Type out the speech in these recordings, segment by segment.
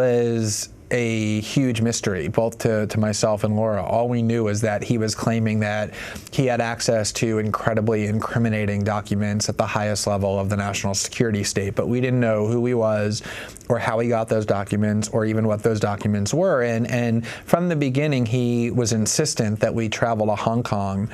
Was a huge mystery, both to myself and Laura. All we knew is that he was claiming that he had access to incredibly incriminating documents at the highest level of the national security state, but we didn't know who he was or how he got those documents or even what those documents were. And from the beginning, he was insistent that we travel to Hong Kong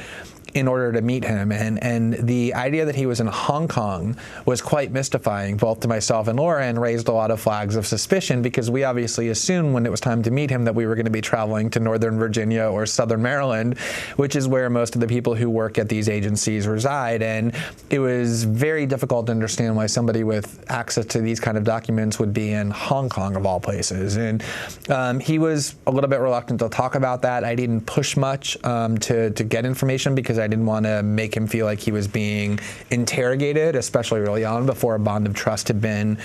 in order to meet him. And the idea that he was in Hong Kong was quite mystifying, both to myself and Laura, and raised a lot of flags of suspicion, because we obviously assumed when it was time to meet him that we were going to be traveling to Northern Virginia or Southern Maryland, which is where most of the people who work at these agencies reside. And it was very difficult to understand why somebody with access to these kind of documents would be in Hong Kong, of all places. And he was a little bit reluctant to talk about that. I didn't push much to get information, because I didn't want to make him feel like he was being interrogated, especially early on before a bond of trust had been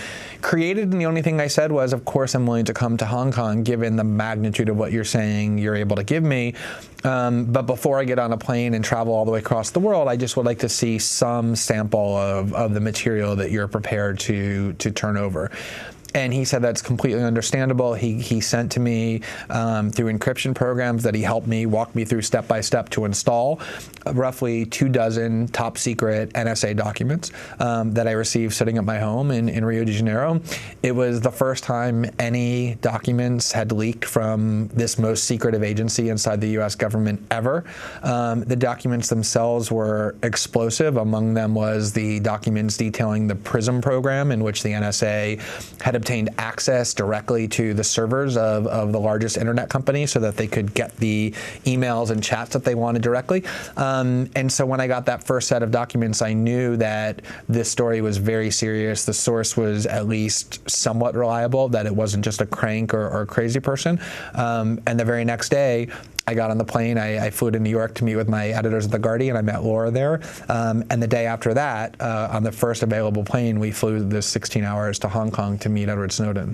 created. And the only thing I said was, of course, I'm willing to come to Hong Kong given the magnitude of what you're saying you're able to give me. But before I get on a plane and travel all the way across the world, I just would like to see some sample of the material that you're prepared to turn over. And he said that's completely understandable. He sent to me through encryption programs that he helped me walk me through step by step to install roughly 24 top secret NSA documents that I received sitting at my home in Rio de Janeiro. It was the first time any documents had leaked from this most secretive agency inside the U.S. government ever. The documents themselves were explosive. Among them was the documents detailing the PRISM program, in which the NSA had obtained access directly to the servers of the largest internet company so that they could get the emails and chats that they wanted directly. And so when I got that first set of documents, I knew that this story was very serious. The source was at least somewhat reliable, that it wasn't just a crank or a crazy person. And the very next day, I got on the plane. I flew to New York to meet with my editors at The Guardian. I met Laura there. And the day after that, on the first available plane, we flew the 16 hours to Hong Kong to meet Edward Snowden.